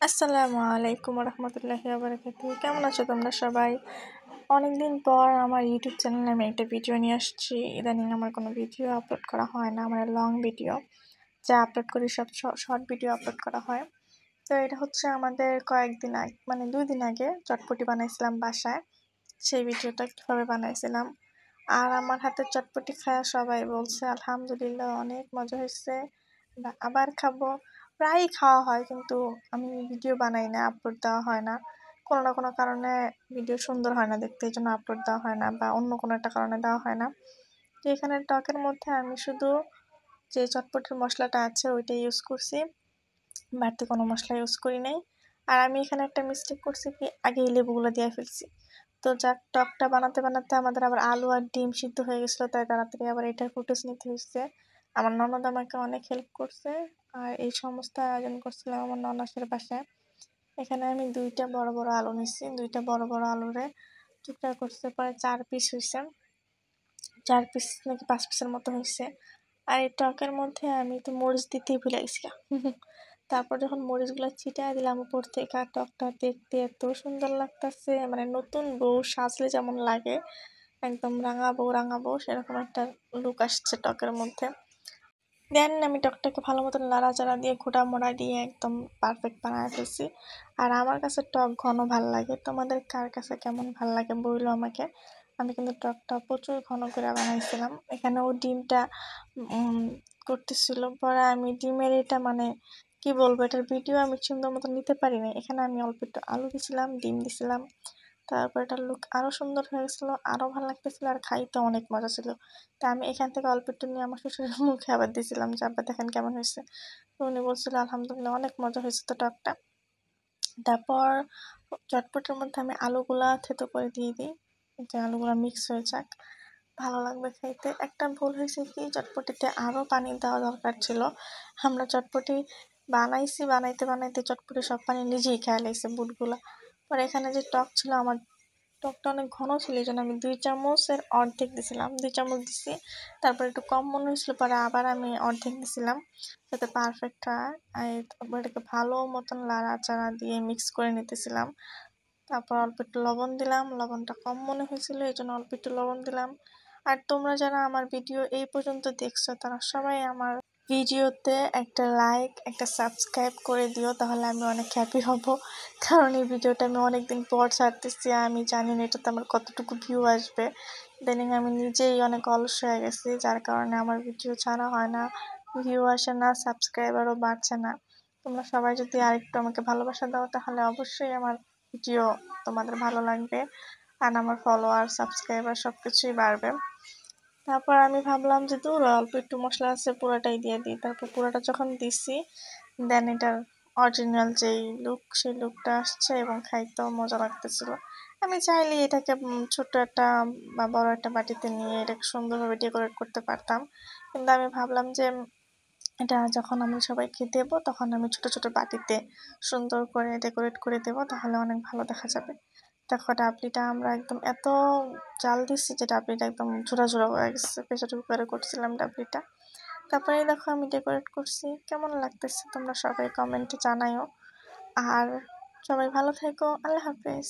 আসসালামু আলাইকুম রহমতুল্লাহি বারাকাতুহু। কেমন আছো তোমরা সবাই? অনেকদিন পর আমার ইউটিউব চ্যানেলে আমি একটা ভিডিও নিয়ে আসছি। ইদানিং আমার কোনো ভিডিও আপলোড করা হয় না, আমার লং ভিডিও যা আপলোড করি সব শর্ট ভিডিও আপলোড করা হয়। তো এটা হচ্ছে আমাদের কয়েকদিন আগে, মানে 2 দিন আগে চটপটি বানাইছিলাম বাসায়। সেই ভিডিওটা কীভাবে বানাইছিলাম, আর আমার হাতের চটপটি খাওয়া সবাই বলছে আলহামদুলিল্লাহ অনেক মজা হয়েছে, বা আবার খাবো। প্রায়ই খাওয়া হয়, কিন্তু আমি ভিডিও বানাই না, আপলোড দেওয়া হয় না। কোনো না কোনো কারণে ভিডিও সুন্দর হয় না দেখতে, এই জন্য আপলোড দেওয়া হয় না, বা অন্য কোনো একটা কারণে দেওয়া হয় না। তো এখানে টকের মধ্যে আমি শুধু যে চটপটির মশলাটা আছে ওইটা ইউজ করছি, বাড়তি কোনো মশলা ইউজ করি নাই। আর আমি এখানে একটা মিস্টেক করছি কি, আগে এই লেবুগুলো দিয়ে ফেলছি। তো যাক, টকটা বানাতে বানাতে আমাদের আবার আলু আর ডিম সিদ্ধ হয়ে গেছিলো, তাই তাড়াতাড়ি আবার এটার ফুটেজ নিতে হয়েছে। আমার ননদ আমাকে অনেক হেল্প করছে, আর এই সমস্ত আয়োজন করছিলাম আমার ননাসের বাসায়। এখানে আমি 2টা বড় বড় আলু নিচ্ছি, 2টা বড় বড় আলুরে টুকরা করতে পরে 4 পিস হয়েছে, 4 পিস নাকি 5 পিসের মতো হয়েছে। আর এই টকের মধ্যে আমি তো মরিচ দিতেই ভুলে গেছিলাম। তারপর যখন মরিচগুলো ছিটায় দিলাম উপর থেকে, আর টকটা দেখতে এত সুন্দর লাগতেছে, মানে নতুন বউ সাজলে যেমন লাগে, একদম রাঙাবো সেরকম একটা লুক আসছে টকের মধ্যে। দেন আমি টকটাকে ভালো মতন নাড়াচাড়া দিয়ে ঘোটা মোড়া দিয়ে একদম পারফেক্ট বানায় ফেলছি। আর আমার কাছে টক ঘন ভাল লাগে, তোমাদের কার কাছে কেমন ভাল লাগে বললো আমাকে। আমি কিন্তু টকটা প্রচুর ঘন করে বানাইছিলাম। এখানেও ডিমটা করতেছিল, পরে আমি ডিমের এটা মানে কি বলবো, এটার ভিডিও আমি সুন্দর মতো নিতে পারি না। এখানে আমি অল্প একটু আলু দিছিলাম, ডিম দিছিলাম, তারপর এটার লুক আরও সুন্দর হয়ে গেছিলো, আরও ভালো লাগতেছিলো, আর খাইতে অনেক মজা ছিল। তা আমি এখান থেকে অল্প একটু নিয়ে আমার শ্বশুরের মুখে আবার দিয়েছিলাম যে আবার দেখেন কেমন হয়েছে। তো উনি বলছিল আলহামদুলিল্লাহ অনেক মজা হয়েছে তো টকটা। তারপর চটপটের মধ্যে আমি আলুগুলা থেতো করে দিয়ে দিই, যে আলুগুলা মিক্স হয়ে যাক, ভালো লাগবে খাইতে। একটা ভুল হয়েছে কি, চটপটিতে আরও পানি দেওয়া দরকার ছিল। আমরা চটপটি বানাইতে বানাইতে চটপটি সব পানি নিজেই খেয়ে লাইছে বুটগুলা। পরে এখানে যে টক ছিল, আমার টকটা অনেক ঘন ছিল, এই জন্য আমি 2 চামচের অর্ধেক দিছিলাম, 2 চামচ দিছি। তারপর একটু কম মনে হয়েছিল, পরে আবার আমি অর্ধেক দিছিলাম যাতে পারফেক্ট হয়। আর তারপর এটাকে ভালো মতন লাড়াচাড়া দিয়ে মিক্স করে নিতেছিলাম। তারপর অল্প একটু লবণ দিলাম, লবণটা কম মনে হয়েছিল এই জন্য অল্প একটু লবণ দিলাম। আর তোমরা যারা আমার ভিডিও এই পর্যন্ত দেখছো তারা সবাই আমার ভিডিওতে একটা লাইক, একটা সাবস্ক্রাইব করে দিও, তাহলে আমি অনেক হ্যাপি হব। কারণ এই ভিডিওটা আমি অনেকদিন পর ছাড়তেছি, আমি জানি না এটাতে আমার কতটুকু ভিউ আসবে। ইদানিং আমি নিজেই অনেক অলস হয়ে গেছি, যার কারণে আমার ভিডিও ছাড়া হয় না, ভিউ আসে না, সাবস্ক্রাইবারও বাড়ছে না। তোমরা সবাই যদি আরেকটু আমাকে ভালোবাসা দাও তাহলে অবশ্যই আমার ভিডিও তোমাদের ভালো লাগবে, আর আমার ফলোয়ার, সাবস্ক্রাইবার সব কিছুই বাড়বে। তারপর আমি ভাবলাম যে দূর অল্প একটু মশলা আছে পুরোটাই দিয়ে দিই। তারপর পুরোটা যখন দিছি, দেন এটার অরিজিনাল যেই লুক সেই লুকটা আসছে এবং খাইতেও মজা লাগতেছিল। আমি চাইলে এটাকে ছোট্ট একটা বা বড় একটা বাটিতে নিয়ে এটাকে সুন্দরভাবে ডেকোরেট করতে পারতাম, কিন্তু আমি ভাবলাম যে এটা যখন আমি সবাইকে দেবো তখন আমি ছোট ছোট বাটিতে সুন্দর করে ডেকোরেট করে দেবো, তাহলে অনেক ভালো দেখা যাবে। দেখো ডাবলিটা আমরা একদম এত জাল দিচ্ছি যে ডাবলিটা একদম ঝুরা ঝুরা হয়ে গেছে, প্রেসার কুকারে করছিলাম ডাবলিটা। তারপরে দেখো আমি ডেকোরেট করছি, কেমন লাগতেছে তোমরা সবাই কমেন্টে জানাইও। আর সবাই ভালো থেকো, আল্লাহ হাফেজ।